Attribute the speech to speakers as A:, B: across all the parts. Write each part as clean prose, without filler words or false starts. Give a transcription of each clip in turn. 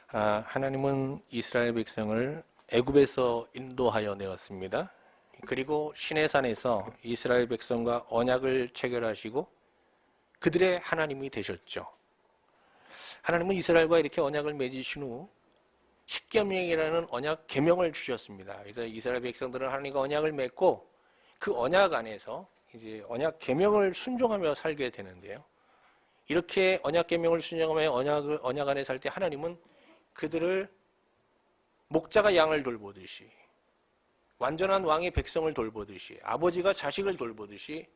A: 하나님은 이스라엘 백성을 애굽에서 인도하여 내었습니다. 그리고 시내산에서 이스라엘 백성과 언약을 체결하시고 그들의 하나님이 되셨죠. 하나님은 이스라엘과 이렇게 언약을 맺으신 후 십계명이라는 언약 계명을 주셨습니다. 그래서 이스라엘 백성들은 하나님과 언약을 맺고 그 언약 안에서 이제 언약 계명을 순종하며 살게 되는데요. 이렇게 언약 계명을 순종하며 언약 안에 살 때 하나님은 그들을 목자가 양을 돌보듯이, 완전한 왕이 백성을 돌보듯이, 아버지가 자식을 돌보듯이,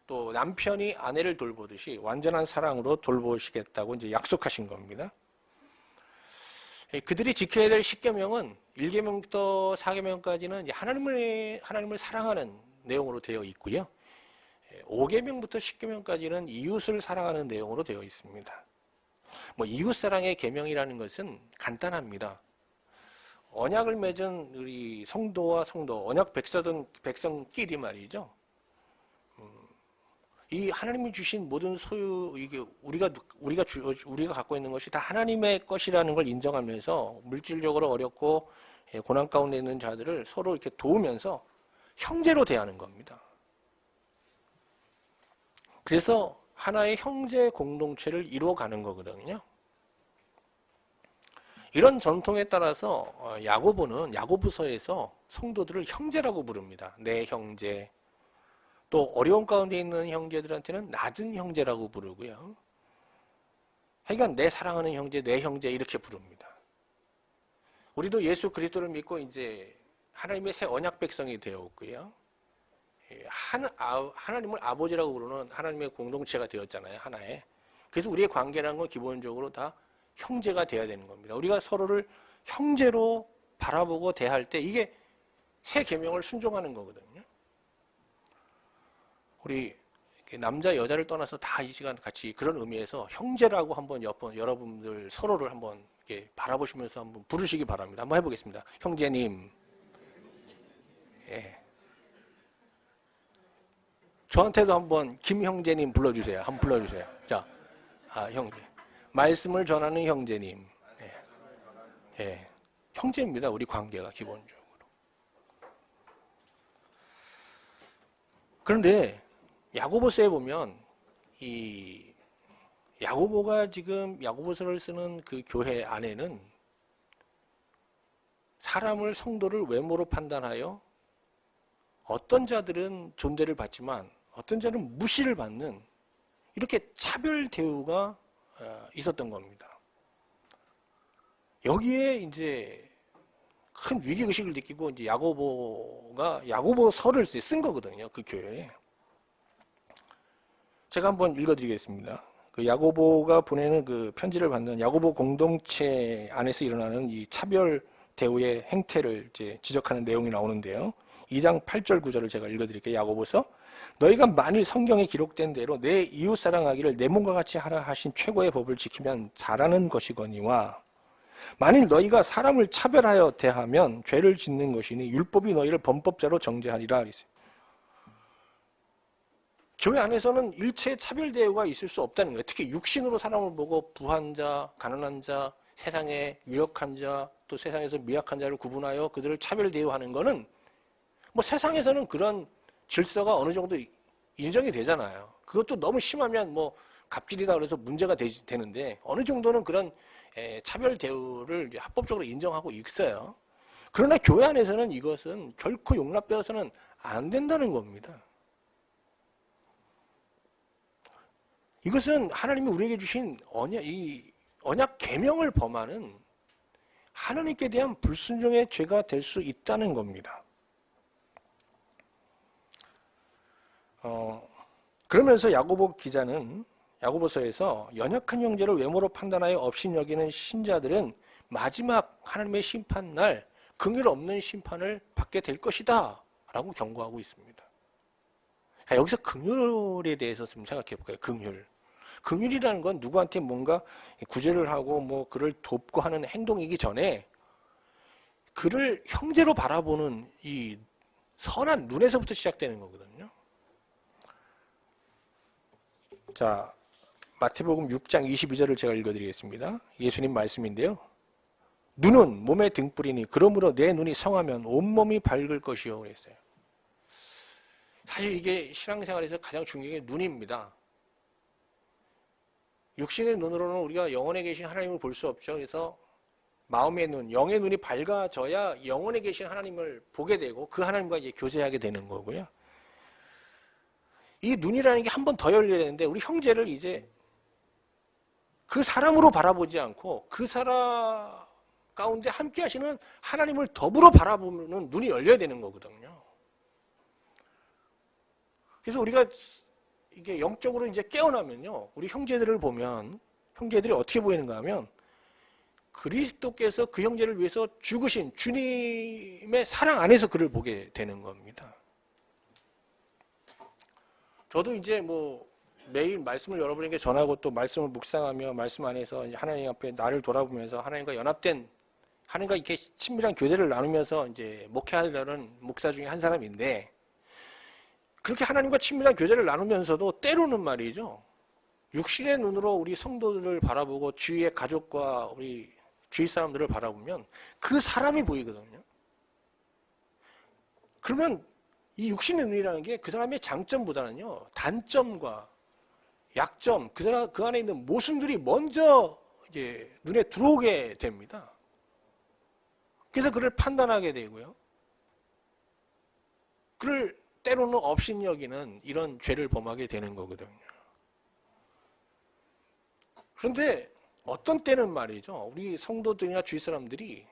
A: 또 남편이 아내를 돌보듯이 완전한 사랑으로 돌보시겠다고 이제 약속하신 겁니다. 그들이 지켜야 될 십계명은 1계명부터 4계명까지는 하나님을 사랑하는 내용으로 되어 있고요. 5계명부터 10계명까지는 이웃을 사랑하는 내용으로 되어 있습니다. 이웃 사랑의 계명이라는 것은 간단합니다. 언약을 맺은 우리 성도와 성도, 언약 백성끼리 말이죠. 이 하나님이 주신 모든 소유, 이게 우리가 갖고 있는 것이 다 하나님의 것이라는 걸 인정하면서 물질적으로 어렵고 고난 가운데 있는 자들을 서로 이렇게 도우면서 형제로 대하는 겁니다. 그래서 하나의 형제 공동체를 이루어가는 거거든요. 이런 전통에 따라서 야고보서에서 성도들을 형제라고 부릅니다. 내 형제, 또 어려운 가운데 있는 형제들한테는 낮은 형제라고 부르고요. 하여간 내 사랑하는 형제, 내 형제 이렇게 부릅니다. 우리도 예수 그리스도를 믿고 이제 하나님의 새 언약 백성이 되었고요. 하나님을 아버지라고 부르는 하나님의 공동체가 되었잖아요. 하나에. 그래서 우리의 관계라는 건 기본적으로 다 형제가 돼야 되는 겁니다. 우리가 서로를 형제로 바라보고 대할 때 이게 새 계명을 순종하는 거거든요. 우리 남자 여자를 떠나서 다 이 시간 같이 그런 의미에서 형제라고 한번 여러분들 서로를 한번 이렇게 바라보시면서 한번 부르시기 바랍니다. 한번 해보겠습니다. 형제님. 예. 저한테도 한번 김형제님 불러주세요. 한번 불러주세요. 자, 형제. 말씀을 전하는 형제님. 예. 예. 형제입니다. 우리 관계가 기본적으로. 그런데 야고보서에 보면 이 야고보가 지금 야고보서를 쓰는 그 교회 안에는 성도를 외모로 판단하여 어떤 자들은 존대를 받지만 어떤 자는 무시를 받는 이렇게 차별 대우가 있었던 겁니다. 여기에 이제 큰 위기의식을 느끼고 이제 야고보가 야고보서를 쓴 거거든요. 그 교회에. 제가 한번 읽어드리겠습니다. 그 야고보가 보내는 그 편지를 받는 야고보 공동체 안에서 일어나는 이 차별 대우의 행태를 이제 지적하는 내용이 나오는데요. 2장 8절 9절을 제가 읽어드릴게요. 야고보서 너희가 만일 성경에 기록된 대로 내 이웃 사랑하기를 내 몸과 같이 하라 하신 최고의 법을 지키면 잘하는 것이거니와 만일 너희가 사람을 차별하여 대하면 죄를 짓는 것이니 율법이 너희를 범법자로 정죄하리라. 교회 안에서는 일체의 차별 대우가 있을 수 없다는 거예요. 특히 육신으로 사람을 보고 부한 자, 가난한 자, 세상에 유력한 자, 또 세상에서 미약한 자를 구분하여 그들을 차별 대우하는 것은 세상에서는 그런 질서가 어느 정도 인정이 되잖아요. 그것도 너무 심하면 갑질이다 그래서 문제가 되는데 어느 정도는 그런 차별 대우를 이제 합법적으로 인정하고 있어요. 그러나 교회 안에서는 이것은 결코 용납되어서는 안 된다는 겁니다. 이것은 하나님이 우리에게 주신 언약 계명을 범하는 하나님께 대한 불순종의 죄가 될 수 있다는 겁니다. 그러면서 야고보 기자는 야고보서에서 연약한 형제를 외모로 판단하여 업신여기는 신자들은 마지막 하나님의 심판날 긍휼 없는 심판을 받게 될 것이다 라고 경고하고 있습니다. 여기서 긍휼에 대해서 좀 생각해 볼까요? 긍휼이라는 건 누구한테 뭔가 구제를 하고 그를 돕고 하는 행동이기 전에 그를 형제로 바라보는 이 선한 눈에서부터 시작되는 거거든요. 자, 마태복음 6장 22절을 제가 읽어드리겠습니다. 예수님 말씀인데요. 눈은 몸의 등불이니 그러므로 내 눈이 성하면 온몸이 밝을 것이요 그랬어요. 사실 이게 신앙생활에서 가장 중요한 게 눈입니다. 육신의 눈으로는 우리가 영원에 계신 하나님을 볼 수 없죠. 그래서 마음의 눈, 영의 눈이 밝아져야 영원에 계신 하나님을 보게 되고 그 하나님과 이제 교제하게 되는 거고요. 이 눈이라는 게 한 번 더 열려야 되는데 우리 형제를 이제 그 사람으로 바라보지 않고 그 사람 가운데 함께 하시는 하나님을 더불어 바라보는 눈이 열려야 되는 거거든요. 그래서 우리가 이게 영적으로 이제 깨어나면요. 우리 형제들을 보면 형제들이 어떻게 보이는가 하면 그리스도께서 그 형제를 위해서 죽으신 주님의 사랑 안에서 그를 보게 되는 겁니다. 저도 이제 뭐 매일 말씀을 여러분에게 전하고 또 말씀을 묵상하며 말씀 안에서 이제 하나님 앞에 나를 돌아보면서 하나님과 연합된 하나님과 이렇게 친밀한 교제를 나누면서 이제 목회하려는 목사 중에 한 사람인데 그렇게 하나님과 친밀한 교제를 나누면서도 때로는 말이죠. 육신의 눈으로 우리 성도들을 바라보고 주위의 가족과 우리 주위 사람들을 바라보면 그 사람이 보이거든요. 그러면 이 육신의 눈이라는 게 그 사람의 장점보다는요. 단점과 약점, 그 안에 있는 모순들이 먼저 이제 눈에 들어오게 됩니다. 그래서 그를 판단하게 되고요. 그를 때로는 업신여기는 이런 죄를 범하게 되는 거거든요. 그런데 어떤 때는 말이죠. 우리 성도들이나 주위 사람들이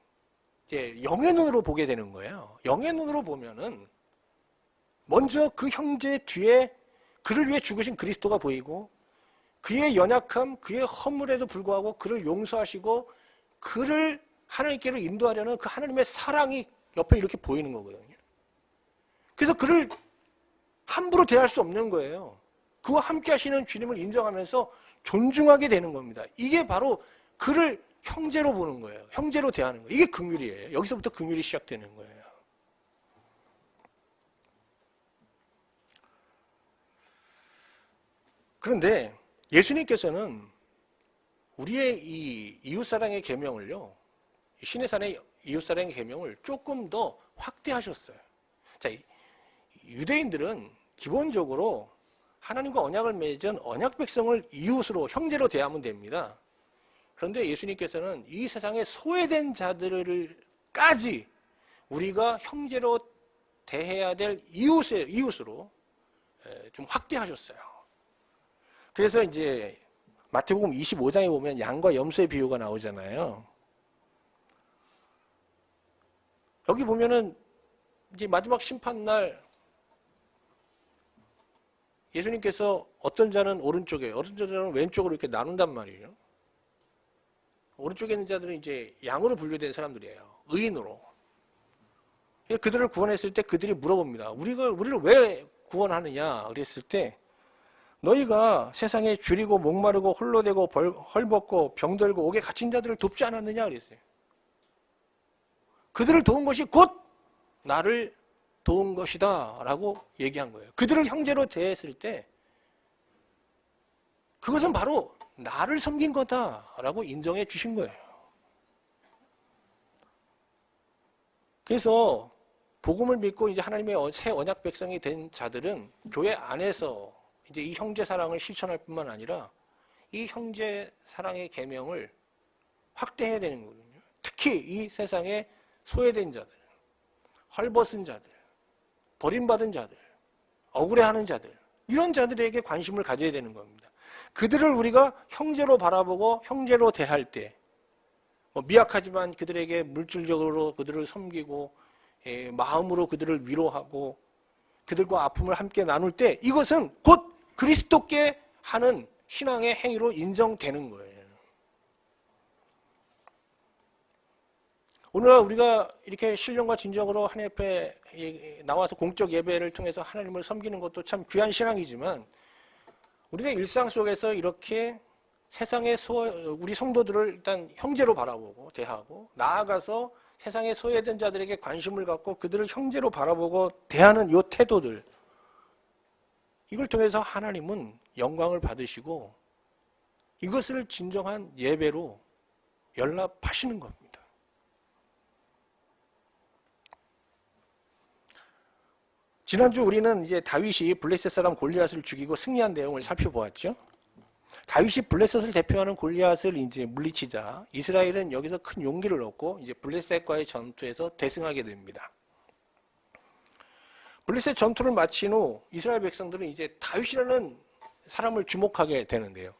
A: 이제 영의 눈으로 보게 되는 거예요. 영의 눈으로 보면은 먼저 그 형제 뒤에 그를 위해 죽으신 그리스도가 보이고 그의 연약함, 그의 허물에도 불구하고 그를 용서하시고 그를 하나님께로 인도하려는 그 하나님의 사랑이 옆에 이렇게 보이는 거거든요. 그래서 그를 함부로 대할 수 없는 거예요. 그와 함께 하시는 주님을 인정하면서 존중하게 되는 겁니다. 이게 바로 그를 형제로 보는 거예요. 형제로 대하는 거예요. 이게 긍휼이에요. 여기서부터 긍휼이 시작되는 거예요. 그런데 예수님께서는 우리의 이 이웃사랑의 계명을요. 신의 산의 이웃사랑의 계명을 조금 더 확대하셨어요. 자, 유대인들은 기본적으로 하나님과 언약을 맺은 언약 백성을 이웃으로 형제로 대하면 됩니다. 그런데 예수님께서는 이 세상에 소외된 자들까지 우리가 형제로 대해야 될 이웃으로 좀 확대하셨어요. 그래서 이제 마태복음 25장에 보면 양과 염소의 비유가 나오잖아요. 여기 보면은 이제 마지막 심판날 예수님께서 어떤 자는 오른쪽에, 어떤 자는 왼쪽으로 이렇게 나눈단 말이에요. 오른쪽에 있는 자들은 이제 양으로 분류된 사람들이에요. 의인으로. 그들을 구원했을 때 그들이 물어봅니다. 우리를 왜 구원하느냐? 그랬을 때 너희가 세상에 줄이고 목마르고 홀로 되고 헐벗고 병들고 옥에 갇힌 자들을 돕지 않았느냐? 그랬어요. 그들을 도운 것이 곧 나를 도운 것이다 라고 얘기한 거예요. 그들을 형제로 대했을 때 그것은 바로 나를 섬긴 거다 라고 인정해 주신 거예요. 그래서 복음을 믿고 이제 하나님의 새 언약 백성이 된 자들은 교회 안에서 이제 이 형제 사랑을 실천할 뿐만 아니라 이 형제 사랑의 계명을 확대해야 되는 거거든요. 특히 이 세상에 소외된 자들, 헐벗은 자들, 버림받은 자들, 억울해하는 자들, 이런 자들에게 관심을 가져야 되는 겁니다. 그들을 우리가 형제로 바라보고 형제로 대할 때 미약하지만 그들에게 물질적으로 그들을 섬기고 마음으로 그들을 위로하고 그들과 아픔을 함께 나눌 때 이것은 곧 그리스도께 하는 신앙의 행위로 인정되는 거예요. 오늘 우리가 이렇게 신령과 진정으로 하나님 앞에 나와서 공적 예배를 통해서 하나님을 섬기는 것도 참 귀한 신앙이지만 우리가 일상 속에서 이렇게 세상의 우리 성도들을 일단 형제로 바라보고 대하고 나아가서 세상에 소외된 자들에게 관심을 갖고 그들을 형제로 바라보고 대하는 이 태도들, 이걸 통해서 하나님은 영광을 받으시고 이것을 진정한 예배로 연락하시는 겁니다. 지난주 우리는 이제 다윗이 블레셋 사람 골리앗을 죽이고 승리한 내용을 살펴보았죠. 다윗이 블레셋을 대표하는 골리앗을 이제 물리치자 이스라엘은 여기서 큰 용기를 얻고 이제 블레셋과의 전투에서 대승하게 됩니다. 블레셋 전투를 마친 후 이스라엘 백성들은 이제 다윗이라는 사람을 주목하게 되는데요.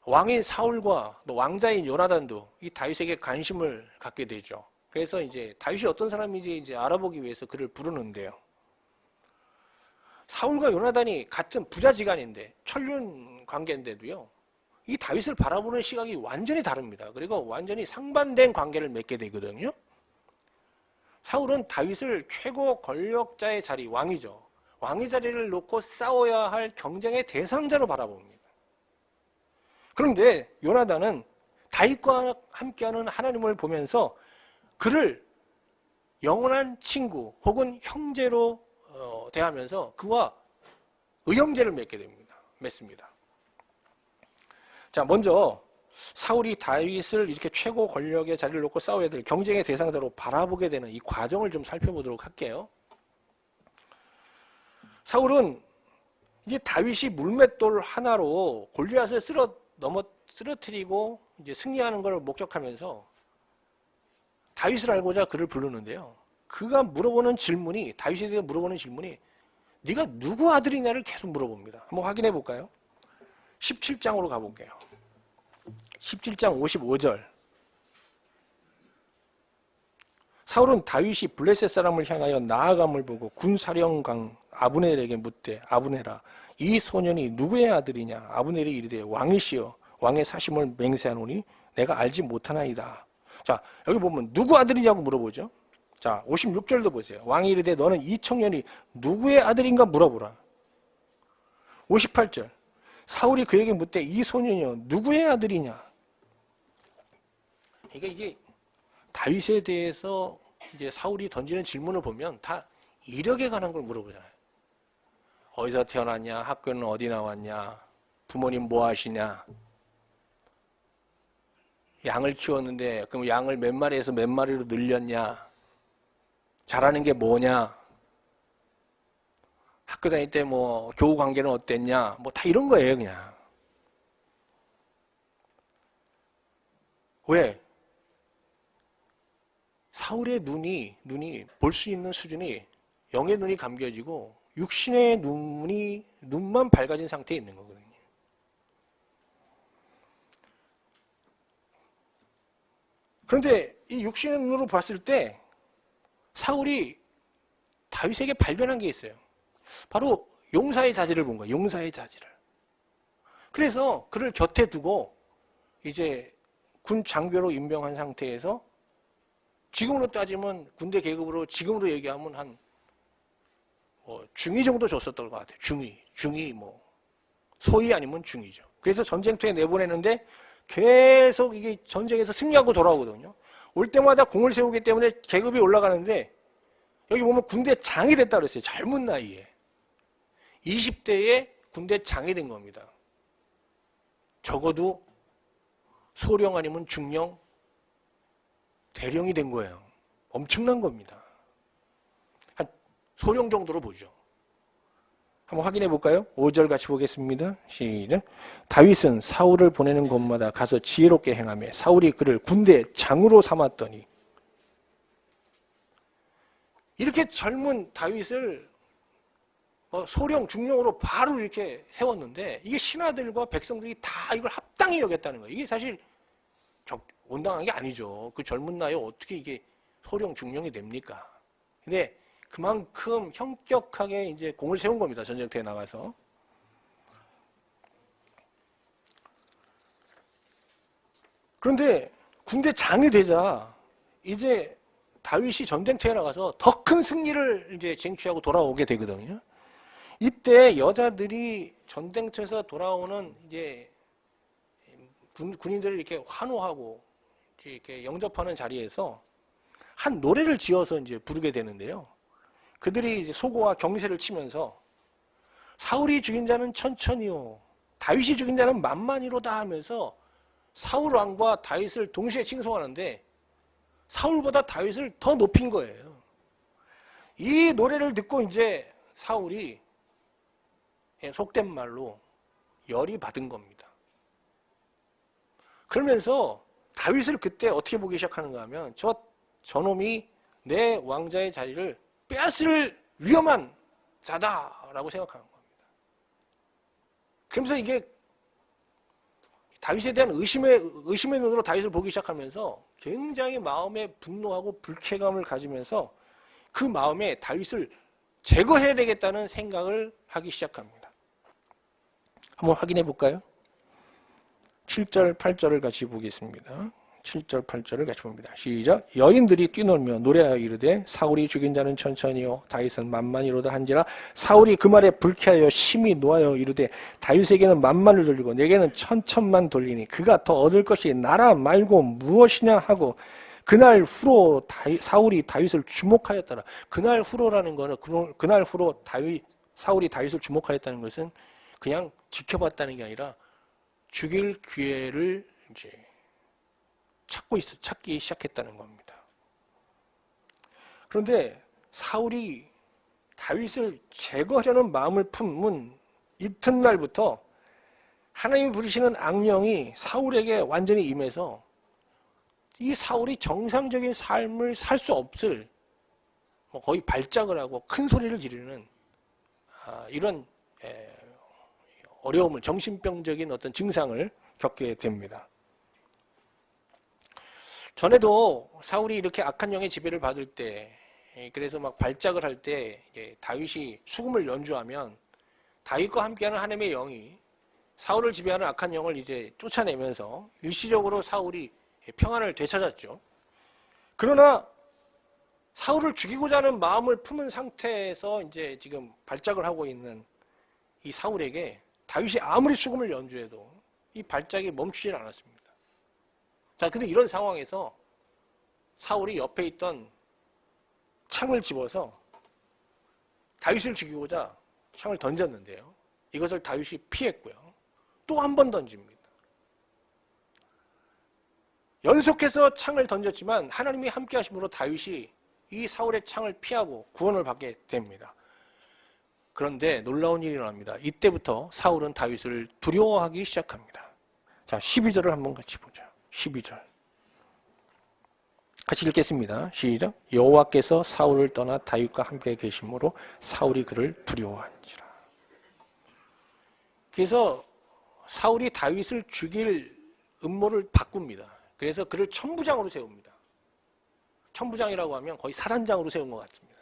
A: 왕인 사울과 또 왕자인 요나단도 이 다윗에게 관심을 갖게 되죠. 그래서 이제 다윗이 어떤 사람인지 이제 알아보기 위해서 그를 부르는데요. 사울과 요나단이 같은 부자지간인데 천륜 관계인데도요. 이 다윗을 바라보는 시각이 완전히 다릅니다. 그리고 완전히 상반된 관계를 맺게 되거든요. 사울은 다윗을 최고 권력자의 자리, 왕이죠. 왕의 자리를 놓고 싸워야 할 경쟁의 대상자로 바라봅니다. 그런데 요나단은 다윗과 함께하는 하나님을 보면서 그를 영원한 친구 혹은 형제로 대하면서 그와 의형제를 맺습니다. 자, 먼저 사울이 다윗을 이렇게 최고 권력의 자리를 놓고 싸워야 될 경쟁의 대상자로 바라보게 되는 이 과정을 좀 살펴보도록 할게요. 사울은 이제 다윗이 물맷돌 하나로 골리앗을 쓰러뜨리고 이제 승리하는 걸 목격하면서 다윗을 알고자 그를 부르는데요. 그가 물어보는 질문이, 다윗에 대해 물어보는 질문이 네가 누구 아들이냐를 계속 물어봅니다. 한번 확인해 볼까요? 17장으로 가볼게요. 17장 55절. 사울은 다윗이 블레셋 사람을 향하여 나아감을 보고 군사령관 아브넬에게 묻되 아브넬아 이 소년이 누구의 아들이냐? 아브넬이 이르되 왕이시여 왕의 사심을 맹세하노니 내가 알지 못하나이다. 자, 여기 보면 누구 아들이냐고 물어보죠. 자, 56절도 보세요. 왕이 이르되 너는 이 청년이 누구의 아들인가 물어보라. 58절. 사울이 그에게 묻되 이 소년이여 누구의 아들이냐? 그러니까 이게 다윗에 대해서 이제 사울이 던지는 질문을 보면 다 이력에 관한 걸 물어보잖아요. 어디서 태어났냐? 학교는 어디 나왔냐? 부모님 뭐 하시냐? 양을 키웠는데 그럼 양을 몇 마리에서 몇 마리로 늘렸냐? 잘하는 게 뭐냐? 학교 다닐 때 뭐 교우 관계는 어땠냐? 뭐 다 이런 거예요, 그냥. 왜? 사울의 눈이 볼 수 있는 수준이 영의 눈이 감겨지고 육신의 눈만 밝아진 상태에 있는 거거든요. 그런데 이 육신의 눈으로 봤을 때 사울이 다윗에게 발견한 게 있어요. 바로 용사의 자질을 본 거예요. 용사의 자질을. 그래서 그를 곁에 두고 이제 군 장교로 임명한 상태에서 지금으로 따지면 군대 계급으로 지금으로 얘기하면 한 중위 정도 줬었던 것 같아요. 중위 뭐 소위 아니면 중위죠. 그래서 전쟁터에 내보내는데 계속 이게 전쟁에서 승리하고 돌아오거든요. 올 때마다 공을 세우기 때문에 계급이 올라가는데 여기 보면 군대 장이 됐다 그랬어요. 젊은 나이에. 20대에 군대 장이 된 겁니다. 적어도 소령 아니면 중령, 대령이 된 거예요. 엄청난 겁니다. 한 소령 정도로 보죠. 한번 확인해 볼까요? 5절 같이 보겠습니다. 시작. 다윗은 사울을 보내는 곳마다 가서 지혜롭게 행하며 사울이 그를 군대 장으로 삼았더니 이렇게 젊은 다윗을 소령, 중령으로 바로 이렇게 세웠는데 이게 신하들과 백성들이 다 이걸 합당히 여겼다는 거예요. 이게 사실 온당한 게 아니죠. 그 젊은 나이에 어떻게 이게 소령, 중령이 됩니까? 근데 그만큼 현격하게 이제 공을 세운 겁니다. 전쟁터에 나가서. 그런데 군대 장이 되자 이제 다윗이 전쟁터에 나가서 더 큰 승리를 이제 쟁취하고 돌아오게 되거든요. 이때 여자들이 전쟁터에서 돌아오는 이제 군인들을 이렇게 환호하고 이렇게 영접하는 자리에서 한 노래를 지어서 이제 부르게 되는데요. 그들이 이제 소고와 경세를 치면서 사울이 죽인 자는 천천히요, 다윗이 죽인 자는 만만히로다 하면서 사울 왕과 다윗을 동시에 칭송하는데 사울보다 다윗을 더 높인 거예요. 이 노래를 듣고 이제 사울이 속된 말로 열이 받은 겁니다. 그러면서 다윗을 그때 어떻게 보기 시작하는가 하면 저놈이 내 왕자의 자리를 빼앗을 위험한 자다라고 생각하는 겁니다. 그러면서 이게 다윗에 대한 의심의 눈으로 다윗을 보기 시작하면서 굉장히 마음에 분노하고 불쾌감을 가지면서 그 마음에 다윗을 제거해야 되겠다는 생각을 하기 시작합니다. 한번 확인해 볼까요? 7절, 8절을 같이 보겠습니다. 7절, 8절을 같이 봅니다. 시작. 여인들이 뛰놀며 노래하여 이르되 사울이 죽인 자는 천천히요 다윗은 만만히로다 한지라 사울이 그 말에 불쾌하여 심히 노하여 이르되 다윗에게는 만만을 돌리고 내게는 천천만 돌리니 그가 더 얻을 것이 나라 말고 무엇이냐 하고 그날 후로 사울이 다윗을 주목하였더라. 그날 후로라는 거는 그날 후로 사울이 다윗을 주목하였다는 것은 그냥 지켜봤다는 게 아니라 죽일 기회를 이제 찾기 시작했다는 겁니다. 그런데 사울이 다윗을 제거하려는 마음을 품은 이튿날부터 하나님이 부리시는 악령이 사울에게 완전히 임해서 이 사울이 정상적인 삶을 살 수 없을 거의 발작을 하고 큰 소리를 지르는 이런 어려움을 정신병적인 어떤 증상을 겪게 됩니다. 전에도 사울이 이렇게 악한 영의 지배를 받을 때 그래서 막 발작을 할 때 다윗이 수금을 연주하면 다윗과 함께하는 하나님의 영이 사울을 지배하는 악한 영을 이제 쫓아내면서 일시적으로 사울이 평안을 되찾았죠. 그러나 사울을 죽이고자 하는 마음을 품은 상태에서 이제 지금 발작을 하고 있는 이 사울에게 다윗이 아무리 수금을 연주해도 이 발작이 멈추질 않았습니다. 자, 근데 이런 상황에서 사울이 옆에 있던 창을 집어서 다윗을 죽이고자 창을 던졌는데요. 이것을 다윗이 피했고요. 또 한 번 던집니다. 연속해서 창을 던졌지만 하나님이 함께 하심으로 다윗이 이 사울의 창을 피하고 구원을 받게 됩니다. 그런데 놀라운 일이 일어납니다. 이때부터 사울은 다윗을 두려워하기 시작합니다. 자, 12절을 한번 같이 보죠. 12절. 같이 읽겠습니다. 시작. 여호와께서 사울을 떠나 다윗과 함께 계심으로 사울이 그를 두려워한지라. 그래서 사울이 다윗을 죽일 음모를 바꿉니다. 그래서 그를 천부장으로 세웁니다. 천부장이라고 하면 거의 사단장으로 세운 것 같습니다.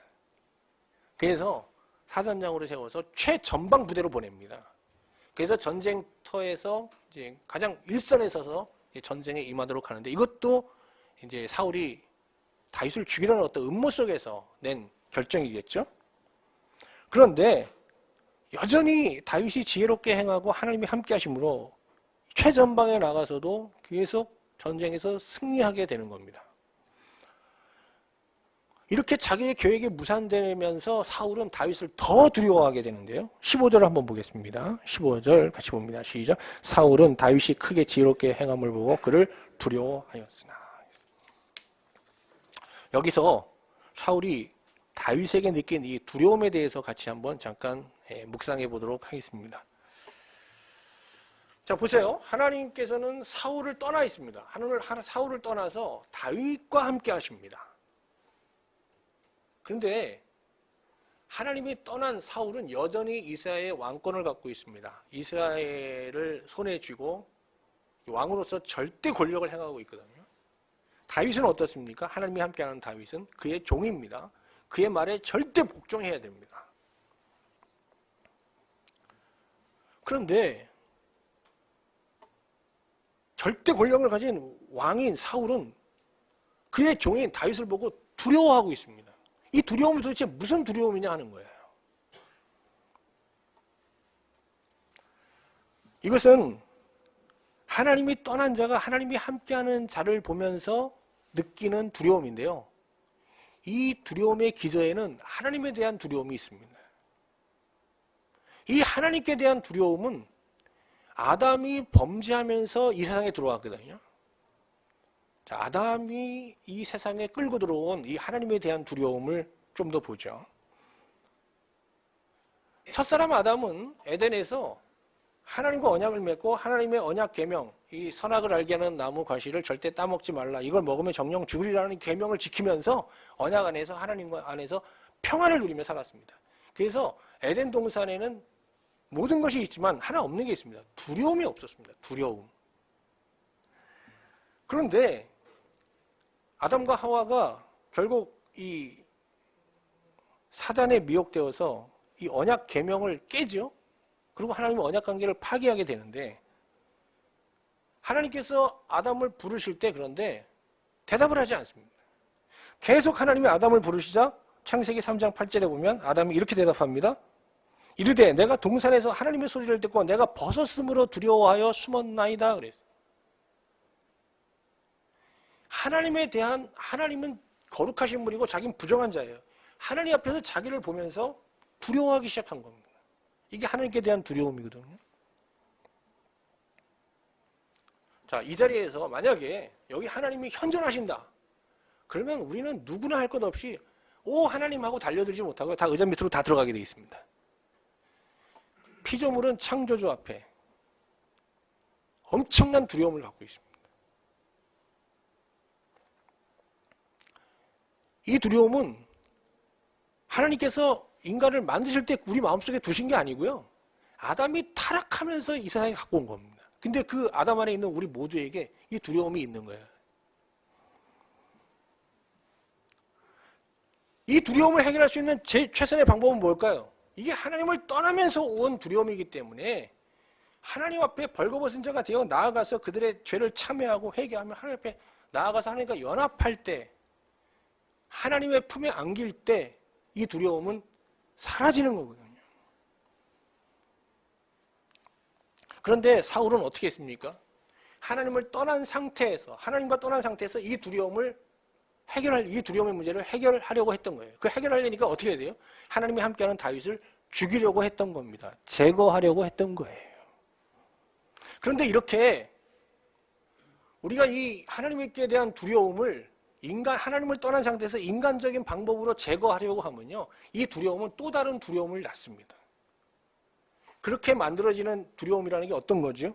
A: 그래서 사단장으로 세워서 최전방 부대로 보냅니다. 그래서 전쟁터에서 이제 가장 일선에 서서 전쟁에 임하도록 하는데 이것도 이제 사울이 다윗을 죽이려는 어떤 음모 속에서 낸 결정이겠죠. 그런데 여전히 다윗이 지혜롭게 행하고 하나님이 함께 하심으로 최전방에 나가서도 계속 전쟁에서 승리하게 되는 겁니다. 이렇게 자기의 계획이 무산되면서 사울은 다윗을 더 두려워하게 되는데요. 15절을 한번 보겠습니다. 15절 같이 봅니다. 시작. 사울은 다윗이 크게 지혜롭게 행함을 보고 그를 두려워하였으나. 여기서 사울이 다윗에게 느낀 이 두려움에 대해서 같이 한번 잠깐 묵상해 보도록 하겠습니다. 자, 보세요. 하나님께서는 사울을 떠나 있습니다. 사울을 떠나서 다윗과 함께 하십니다. 그런데 하나님이 떠난 사울은 여전히 이스라엘의 왕권을 갖고 있습니다. 이스라엘을 손에 쥐고 왕으로서 절대 권력을 행하고 있거든요. 다윗은 어떻습니까? 하나님이 함께하는 다윗은 그의 종입니다. 그의 말에 절대 복종해야 됩니다. 그런데 절대 권력을 가진 왕인 사울은 그의 종인 다윗을 보고 두려워하고 있습니다. 이 두려움이 도대체 무슨 두려움이냐 하는 거예요. 이것은 하나님이 떠난 자가 하나님이 함께하는 자를 보면서 느끼는 두려움인데요. 이 두려움의 기저에는 하나님에 대한 두려움이 있습니다. 이 하나님께 대한 두려움은 아담이 범죄하면서 이 세상에 들어왔거든요. 자, 아담이 이 세상에 끌고 들어온 이 하나님에 대한 두려움을 좀 더 보죠. 첫사람 아담은 에덴에서 하나님과 언약을 맺고 하나님의 언약 계명, 이 선악을 알게 하는 나무 과실을 절대 따먹지 말라. 이걸 먹으면 정령 죽으리라는 계명을 지키면서 언약 안에서 하나님과 안에서 평안을 누리며 살았습니다. 그래서 에덴 동산에는 모든 것이 있지만 하나 없는 게 있습니다. 두려움이 없었습니다. 두려움. 그런데 아담과 하와가 결국 이 사단에 미혹되어서 이 언약 계명을 깨죠. 그리고 하나님의 언약 관계를 파기하게 되는데 하나님께서 아담을 부르실 때 그런데 대답을 하지 않습니다. 계속 하나님이 아담을 부르시자 창세기 3장 8절에 보면 아담이 이렇게 대답합니다. 이르되 내가 동산에서 하나님의 소리를 듣고 내가 벗었으므로 두려워하여 숨었나이다 그랬어요. 하나님에 대한, 하나님은 거룩하신 분이고 자기는 부정한 자예요. 하나님 앞에서 자기를 보면서 두려워하기 시작한 겁니다. 이게 하나님께 대한 두려움이거든요. 자, 이 자리에서 만약에 여기 하나님이 현존하신다. 그러면 우리는 누구나 할 것 없이 오 하나님하고 달려들지 못하고 다 의자 밑으로 다 들어가게 되어 있습니다. 피조물은 창조주 앞에 엄청난 두려움을 갖고 있습니다. 이 두려움은 하나님께서 인간을 만드실 때 우리 마음속에 두신 게 아니고요. 아담이 타락하면서 이 세상에 갖고 온 겁니다. 근데 그 아담 안에 있는 우리 모두에게 이 두려움이 있는 거예요. 이 두려움을 해결할 수 있는 최선의 방법은 뭘까요? 이게 하나님을 떠나면서 온 두려움이기 때문에 하나님 앞에 벌거벗은 자가 되어 나아가서 그들의 죄를 참회하고 회개하며 하나님 앞에 나아가서 하나님과 연합할 때 하나님의 품에 안길 때 이 두려움은 사라지는 거거든요. 그런데 사울은 어떻게 했습니까? 하나님을 떠난 상태에서, 하나님과 떠난 상태에서 이 두려움을 이 두려움의 문제를 해결하려고 했던 거예요. 그 해결하려니까 어떻게 해야 돼요? 하나님이 함께하는 다윗을 죽이려고 했던 겁니다. 제거하려고 했던 거예요. 그런데 이렇게 우리가 이 하나님께 대한 두려움을 하나님을 떠난 상태에서 인간적인 방법으로 제거하려고 하면요. 이 두려움은 또 다른 두려움을 낳습니다. 그렇게 만들어지는 두려움이라는 게 어떤 거죠?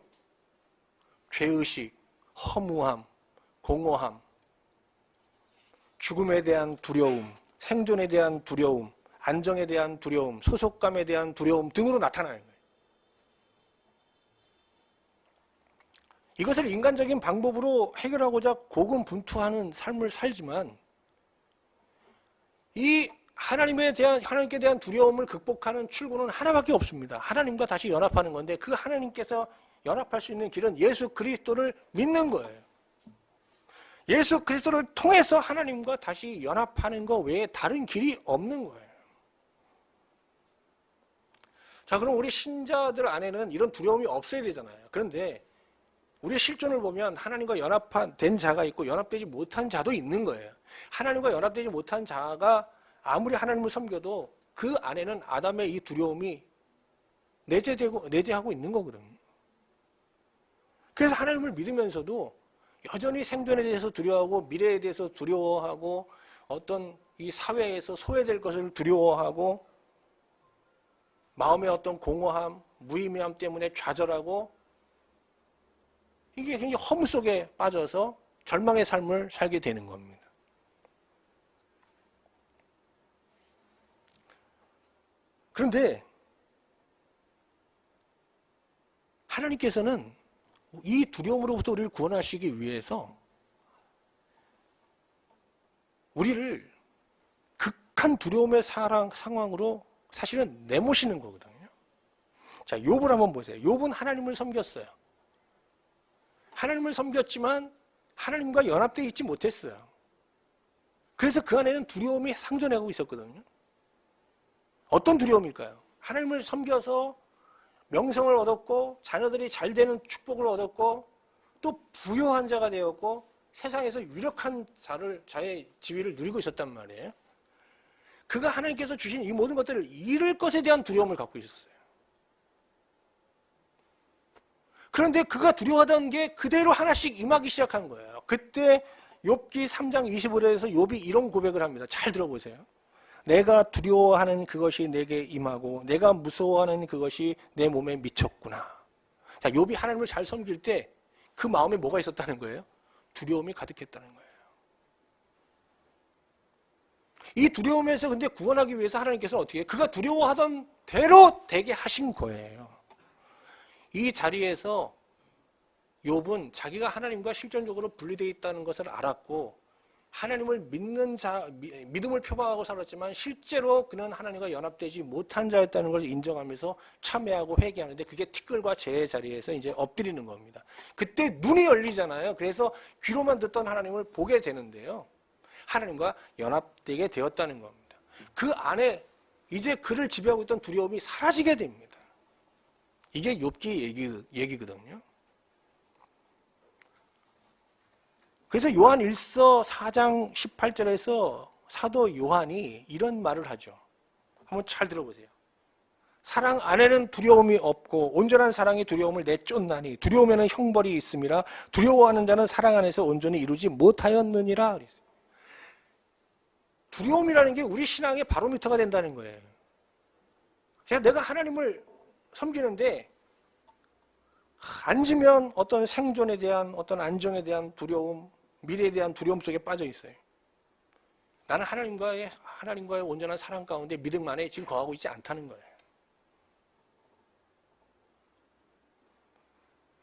A: 죄의식, 허무함, 공허함, 죽음에 대한 두려움, 생존에 대한 두려움, 안정에 대한 두려움, 소속감에 대한 두려움 등으로 나타나는 거예요. 이것을 인간적인 방법으로 해결하고자 고군분투하는 삶을 살지만 이 하나님께 대한 두려움을 극복하는 출구는 하나밖에 없습니다. 하나님과 다시 연합하는 건데 그 하나님께서 연합할 수 있는 길은 예수 그리스도를 믿는 거예요. 예수 그리스도를 통해서 하나님과 다시 연합하는 것 외에 다른 길이 없는 거예요. 자, 그럼 우리 신자들 안에는 이런 두려움이 없어야 되잖아요. 그런데 우리의 실존을 보면 하나님과 연합된 자가 있고 연합되지 못한 자도 있는 거예요. 하나님과 연합되지 못한 자가 아무리 하나님을 섬겨도 그 안에는 아담의 이 두려움이 내재하고 있는 거거든요. 그래서 하나님을 믿으면서도 여전히 생존에 대해서 두려워하고 미래에 대해서 두려워하고 어떤 이 사회에서 소외될 것을 두려워하고 마음의 어떤 공허함, 무의미함 때문에 좌절하고 이게 굉장히 허무 속에 빠져서 절망의 삶을 살게 되는 겁니다. 그런데 하나님께서는 이 두려움으로부터 우리를 구원하시기 위해서 우리를 극한 두려움의 상황으로 사실은 내모시는 거거든요. 자, 욥을 한번 보세요. 욥은 하나님을 섬겼어요. 하나님을 섬겼지만 하나님과 연합되어 있지 못했어요. 그래서 그 안에는 두려움이 상존하고 있었거든요. 어떤 두려움일까요? 하나님을 섬겨서 명성을 얻었고 자녀들이 잘 되는 축복을 얻었고 또 부유한 자가 되었고 세상에서 유력한 자의 지위를 누리고 있었단 말이에요. 그가 하나님께서 주신 이 모든 것들을 잃을 것에 대한 두려움을 갖고 있었어요. 그런데 그가 두려워하던 게 그대로 하나씩 임하기 시작한 거예요. 그때 욥기 3장 25절에서 욥이 이런 고백을 합니다. 잘 들어보세요. 내가 두려워하는 그것이 내게 임하고 내가 무서워하는 그것이 내 몸에 미쳤구나. 자, 욥이 하나님을 잘 섬길 때 그 마음에 뭐가 있었다는 거예요? 두려움이 가득했다는 거예요. 이 두려움에서 근데 구원하기 위해서 하나님께서 어떻게 해요? 그가 두려워하던 대로 되게 하신 거예요. 이 자리에서 욥은 자기가 하나님과 실존적으로 분리되어 있다는 것을 알았고 하나님을 믿는 믿음을 표방하고 살았지만 실제로 그는 하나님과 연합되지 못한 자였다는 것을 인정하면서 참회하고 회개하는데 그게 티끌과 재의 자리에서 이제 엎드리는 겁니다. 그때 눈이 열리잖아요. 그래서 귀로만 듣던 하나님을 보게 되는데요. 하나님과 연합되게 되었다는 겁니다. 그 안에 이제 그를 지배하고 있던 두려움이 사라지게 됩니다. 이게 욥기 얘기거든요. 그래서 요한 1서 4장 18절에서 사도 요한이 이런 말을 하죠. 한번 잘 들어보세요. 사랑 안에는 두려움이 없고 온전한 사랑이 두려움을 내쫓나니 두려움에는 형벌이 있음이라 두려워하는 자는 사랑 안에서 온전히 이루지 못하였느니라 그랬어요. 두려움이라는 게 우리 신앙의 바로미터가 된다는 거예요. 내가 하나님을 섬기는데 앉으면 어떤 생존에 대한 어떤 안정에 대한 두려움, 미래에 대한 두려움 속에 빠져 있어요. 나는 하나님과의 온전한 사랑 가운데 믿음 안에 지금 거하고 있지 않다는 거예요.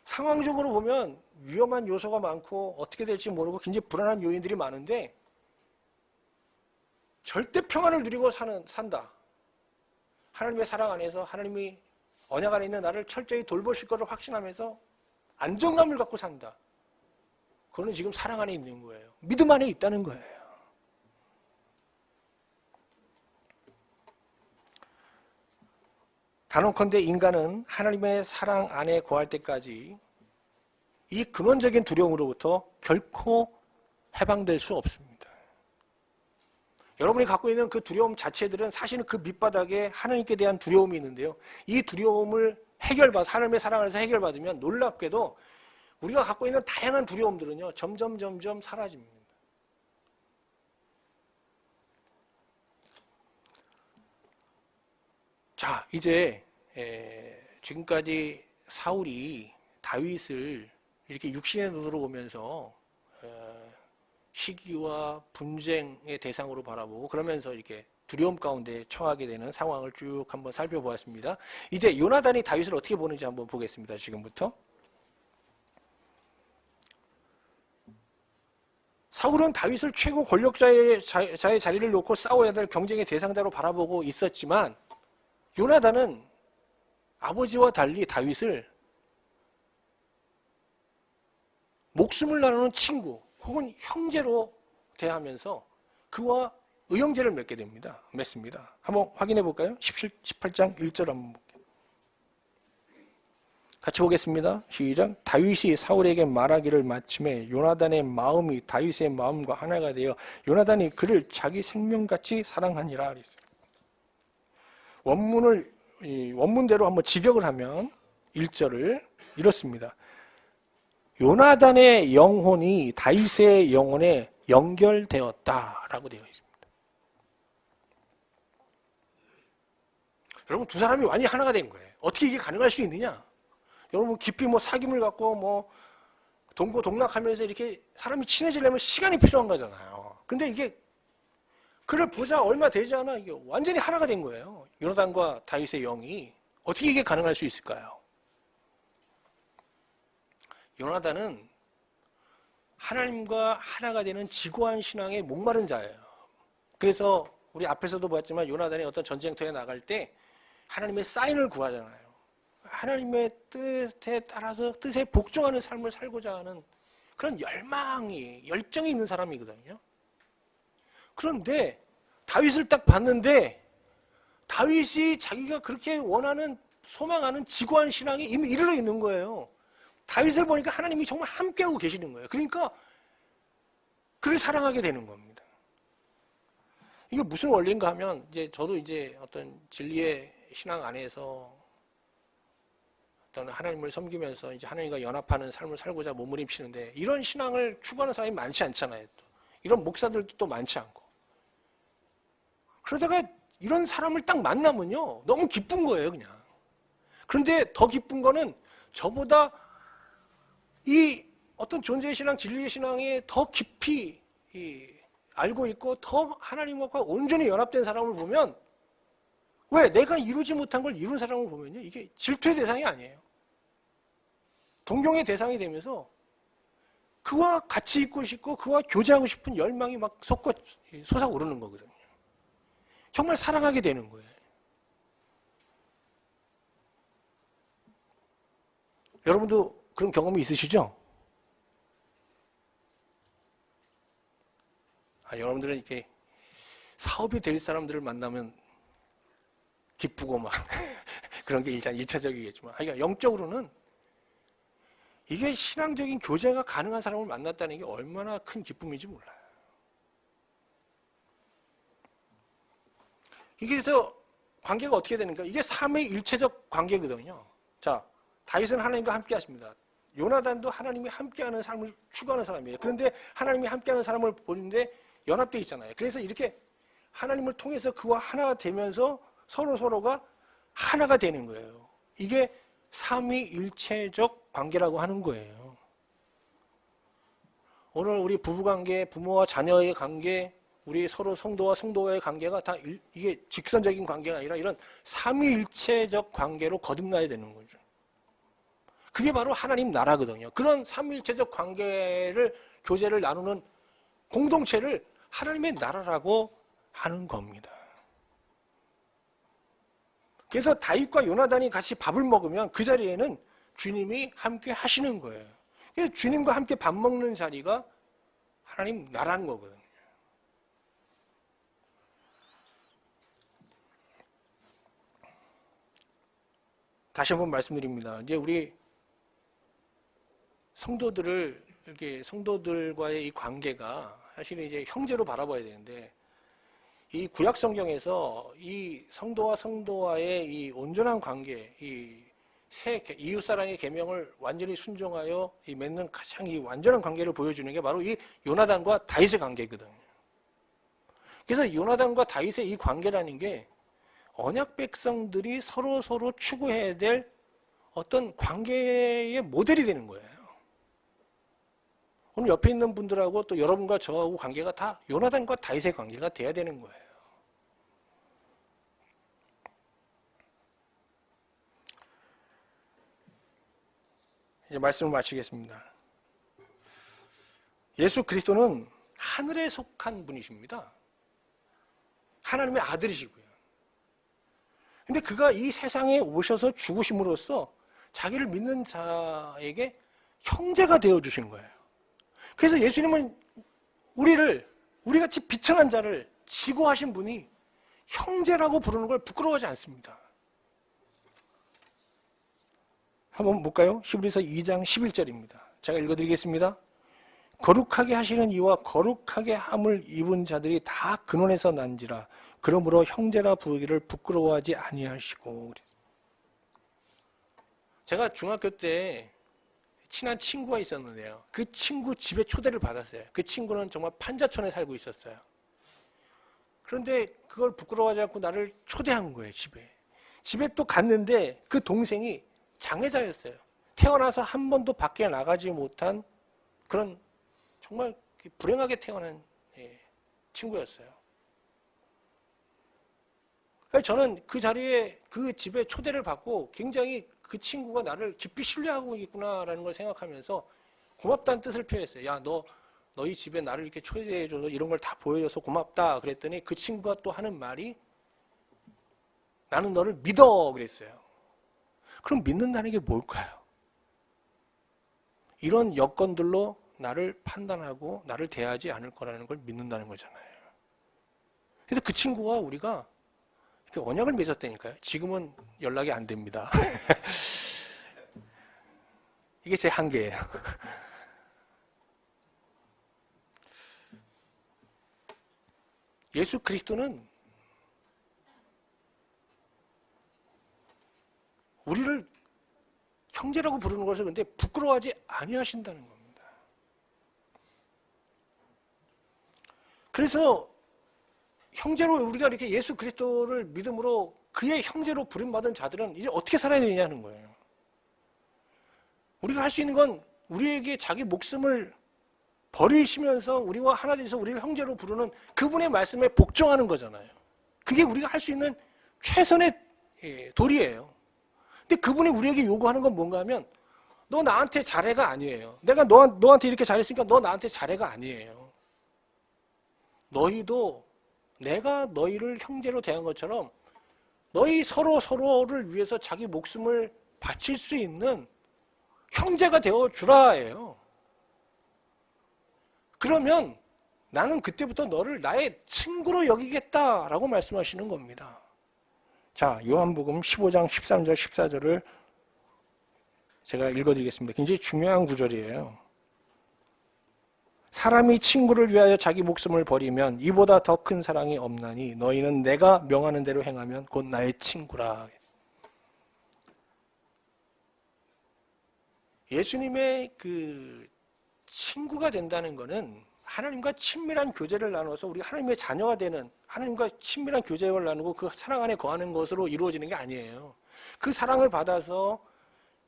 A: 상황적으로 보면 위험한 요소가 많고 어떻게 될지 모르고 굉장히 불안한 요인들이 많은데 절대 평안을 누리고 산다. 하나님의 사랑 안에서 하나님이 언약 안에 있는 나를 철저히 돌보실 것을 확신하면서 안정감을 갖고 산다. 그거는 지금 사랑 안에 있는 거예요. 믿음 안에 있다는 거예요. 단언컨대 인간은 하나님의 사랑 안에 거할 때까지 이 근원적인 두려움으로부터 결코 해방될 수 없습니다. 여러분이 갖고 있는 그 두려움 자체들은 사실은 그 밑바닥에 하나님께 대한 두려움이 있는데요. 이 두려움을 하나님의 사랑 안에서 해결받으면 놀랍게도 우리가 갖고 있는 다양한 두려움들은요, 점점 사라집니다. 자, 이제 지금까지 사울이 다윗을 이렇게 육신의 눈으로 보면서 시기와 분쟁의 대상으로 바라보고 그러면서 이렇게 두려움 가운데 처하게 되는 상황을 쭉 한번 살펴보았습니다. 이제 요나단이 다윗을 어떻게 보는지 한번 보겠습니다. 지금부터. 사울은 다윗을 최고 권력자의 자리를 놓고 싸워야 될 경쟁의 대상자로 바라보고 있었지만 요나단은 아버지와 달리 다윗을 목숨을 나누는 친구 혹은 형제로 대하면서 그와 의형제를 맺습니다. 한번 확인해 볼까요? 18장 1절 한번 볼게요. 같이 보겠습니다. 시작. 다윗이 사울에게 말하기를 마침에 요나단의 마음이 다윗의 마음과 하나가 되어 요나단이 그를 자기 생명같이 사랑하니라 그랬어요. 원문대로 한번 직역을 하면 1절을 이렇습니다. 요나단의 영혼이 다윗의 영혼에 연결되었다라고 되어 있습니다. 여러분, 두 사람이 완전히 하나가 된 거예요. 어떻게 이게 가능할 수 있느냐? 여러분, 깊이 사귐을 갖고 동고동락하면서 이렇게 사람이 친해지려면 시간이 필요한 거잖아요. 근데 이게 그를 보자 얼마 되지 않아 이게 완전히 하나가 된 거예요. 요나단과 다윗의 영이. 어떻게 이게 가능할 수 있을까요? 요나단은 하나님과 하나가 되는 지고한 신앙에 목마른 자예요. 그래서 우리 앞에서도 보았지만 요나단이 어떤 전쟁터에 나갈 때 하나님의 사인을 구하잖아요. 하나님의 뜻에 따라서 뜻에 복종하는 삶을 살고자 하는 그런 열정이 있는 사람이거든요. 그런데 다윗을 딱 봤는데 다윗이 자기가 그렇게 원하는 소망하는 지고한 신앙이 이미 이르러 있는 거예요. 다윗을 보니까 하나님이 정말 함께하고 계시는 거예요. 그러니까 그를 사랑하게 되는 겁니다. 이게 무슨 원리인가 하면 저도 어떤 진리의 신앙 안에서 어떤 하나님을 섬기면서 하나님과 연합하는 삶을 살고자 몸부림치는데 이런 신앙을 추구하는 사람이 많지 않잖아요. 이런 목사들도 또 많지 않고. 그러다가 이런 사람을 딱 만나면요, 너무 기쁜 거예요, 그냥. 그런데 더 기쁜 거는 저보다 이 어떤 존재의 신앙, 진리의 신앙에 더 깊이 알고 있고 더 하나님과 온전히 연합된 사람을 보면, 왜? 내가 이루지 못한 걸 이룬 사람을 보면요, 이게 질투의 대상이 아니에요. 동경의 대상이 되면서 그와 같이 있고 싶고 그와 교제하고 싶은 열망이 막 솟아오르는 거거든요. 정말 사랑하게 되는 거예요. 여러분도 그런 경험이 있으시죠? 여러분들은 이렇게 사업이 될 사람들을 만나면 기쁘고 막 그런 게 일단 1차적이겠지만, 그러니까 영적으로는 이게 신앙적인 교제가 가능한 사람을 만났다는 게 얼마나 큰 기쁨인지 몰라요. 이게 그래서 관계가 어떻게 되는가? 이게 삼위일체적 관계거든요. 자, 다윗은 하나님과 함께 하십니다. 요나단도 하나님이 함께하는 삶을 추구하는 사람이에요. 그런데 하나님이 함께하는 사람을 보는데 연합되어 있잖아요. 그래서 이렇게 하나님을 통해서 그와 하나가 되면서 서로가 하나가 되는 거예요. 이게 삼위일체적 관계라고 하는 거예요. 오늘 우리 부부관계, 부모와 자녀의 관계, 우리 서로 성도와 성도와의 관계가 다 이게 직선적인 관계가 아니라 이런 삼위일체적 관계로 거듭나야 되는 거죠. 그게 바로 하나님 나라거든요. 그런 삼위일체적 관계를, 교제를 나누는 공동체를 하나님의 나라라고 하는 겁니다. 그래서 다윗과 요나단이 같이 밥을 먹으면 그 자리에는 주님이 함께 하시는 거예요. 그래서 주님과 함께 밥 먹는 자리가 하나님 나라는 거거든요. 다시 한번 말씀드립니다. 이제 우리 성도들을 이렇게 성도들과의 이 관계가 사실은 이제 형제로 바라봐야 되는데, 이 구약 성경에서 이 성도와 성도와의 이 온전한 관계, 이 이웃 사랑의 계명을 완전히 순종하여 이 맺는 가장 이 완전한 관계를 보여주는 게 바로 이 요나단과 다윗의 관계거든요. 그래서 요나단과 다윗의 이 관계라는 게 언약 백성들이 서로 추구해야 될 어떤 관계의 모델이 되는 거예요. 오늘 옆에 있는 분들하고 또 여러분과 저하고 관계가 다 요나단과 다윗의 관계가 돼야 되는 거예요. 이제 말씀을 마치겠습니다. 예수 그리스도는 하늘에 속한 분이십니다. 하나님의 아들이시고요. 근데 그가 이 세상에 오셔서 죽으심으로써 자기를 믿는 자에게 형제가 되어주시는 거예요. 그래서 예수님은 우리같이 비천한 자를 지고하신 분이 형제라고 부르는 걸 부끄러워하지 않습니다. 한번 볼까요? 히브리서 2장 11절입니다. 제가 읽어드리겠습니다. 거룩하게 하시는 이와 거룩하게 함을 입은 자들이 다 근원에서 난지라. 그러므로 형제라 부르기를 부끄러워하지 아니하시고. 제가 중학교 때 친한 친구가 있었는데요. 그 친구 집에 초대를 받았어요. 그 친구는 정말 판자촌에 살고 있었어요. 그런데 그걸 부끄러워하지 않고 나를 초대한 거예요, 집에. 집에 또 갔는데 그 동생이 장애자였어요. 태어나서 한 번도 밖에 나가지 못한 그런 정말 불행하게 태어난 친구였어요. 저는 그 자리에 그 집에 초대를 받고 굉장히 그 친구가 나를 깊이 신뢰하고 있구나라는 걸 생각하면서 고맙다는 뜻을 표했어요. 야, 너희 집에 나를 이렇게 초대해줘서 이런 걸 다 보여줘서 고맙다. 그랬더니 그 친구가 또 하는 말이 나는 너를 믿어 그랬어요. 그럼 믿는다는 게 뭘까요? 이런 여건들로 나를 판단하고 나를 대하지 않을 거라는 걸 믿는다는 거잖아요. 그래서 그 친구와 우리가 이렇게 언약을 맺었다니까요. 지금은 연락이 안 됩니다. 이게 제 한계예요. 예수 그리스도는 우리를 형제라고 부르는 것을 근데 부끄러워하지 아니하신다는 겁니다. 그래서 형제로 우리가 이렇게 예수 그리스도를 믿음으로 그의 형제로 부름받은 자들은 이제 어떻게 살아야 되냐는 거예요. 우리가 할 수 있는 건 우리에게 자기 목숨을 버리시면서 우리와 하나 되셔서 우리를 형제로 부르는 그분의 말씀에 복종하는 거잖아요. 그게 우리가 할 수 있는 최선의 도리예요. 근데 그분이 우리에게 요구하는 건 뭔가 하면 너 나한테 잘해가 아니에요. 내가 너한테 이렇게 잘했으니까 너 나한테 잘해가 아니에요. 너희도 내가 너희를 형제로 대한 것처럼 너희 서로를 위해서 자기 목숨을 바칠 수 있는 형제가 되어주라예요. 그러면 나는 그때부터 너를 나의 친구로 여기겠다라고 말씀하시는 겁니다. 자, 요한복음 15장 13절 14절을 제가 읽어드리겠습니다. 굉장히 중요한 구절이에요. 사람이 친구를 위하여 자기 목숨을 버리면 이보다 더 큰 사랑이 없나니 너희는 내가 명하는 대로 행하면 곧 나의 친구라. 예수님의 그 친구가 된다는 것은 하나님과 친밀한 교제를 나눠서 우리가 하나님의 자녀가 되는, 하나님과 친밀한 교제를 나누고 그 사랑 안에 거하는 것으로 이루어지는 게 아니에요. 그 사랑을 받아서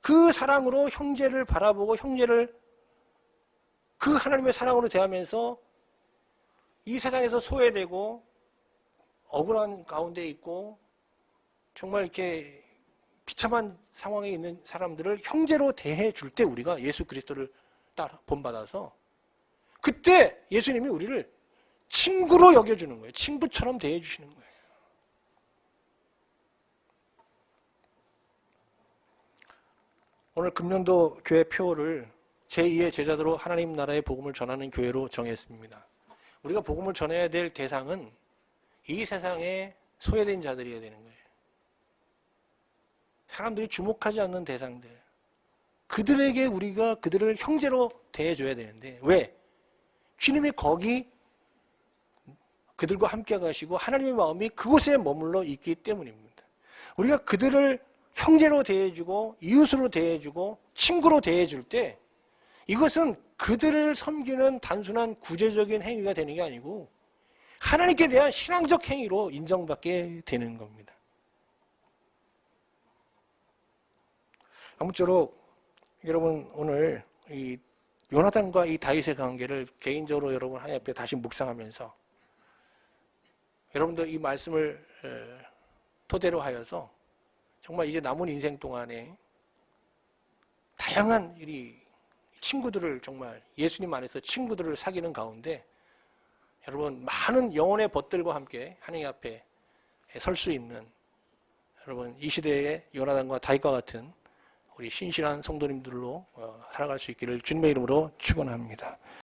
A: 그 사랑으로 형제를 바라보고 형제를 그 하나님의 사랑으로 대하면서 이 세상에서 소외되고 억울한 가운데 있고 정말 이렇게 비참한 상황에 있는 사람들을 형제로 대해 줄 때 우리가 예수 그리스도를 따라 본받아서 그때 예수님이 우리를 친구로 여겨주는 거예요. 친구처럼 대해 주시는 거예요. 오늘 금년도 교회 표를 제2의 제자도로 하나님 나라의 복음을 전하는 교회로 정했습니다. 우리가 복음을 전해야 될 대상은 이 세상에 소외된 자들이어야 되는 거예요. 사람들이 주목하지 않는 대상들. 그들에게 우리가 그들을 형제로 대해줘야 되는데 왜? 주님이 거기 그들과 함께 가시고 하나님의 마음이 그곳에 머물러 있기 때문입니다. 우리가 그들을 형제로 대해주고 이웃으로 대해주고 친구로 대해줄 때 이것은 그들을 섬기는 단순한 구제적인 행위가 되는 게 아니고 하나님께 대한 신앙적 행위로 인정받게 되는 겁니다. 아무쪼록 여러분 오늘 이 요나단과 이 다윗의 관계를 개인적으로 여러분 하나님 앞에 다시 묵상하면서 여러분들 이 말씀을 토대로 하여서 정말 이제 남은 인생 동안에 다양한 이 친구들을 정말 예수님 안에서 친구들을 사귀는 가운데 여러분 많은 영혼의 벗들과 함께 하나님 앞에 설 수 있는 여러분 이 시대의 요나단과 다윗과 같은 우리 신실한 성도님들로 살아갈 수 있기를 주님의 이름으로 축원합니다.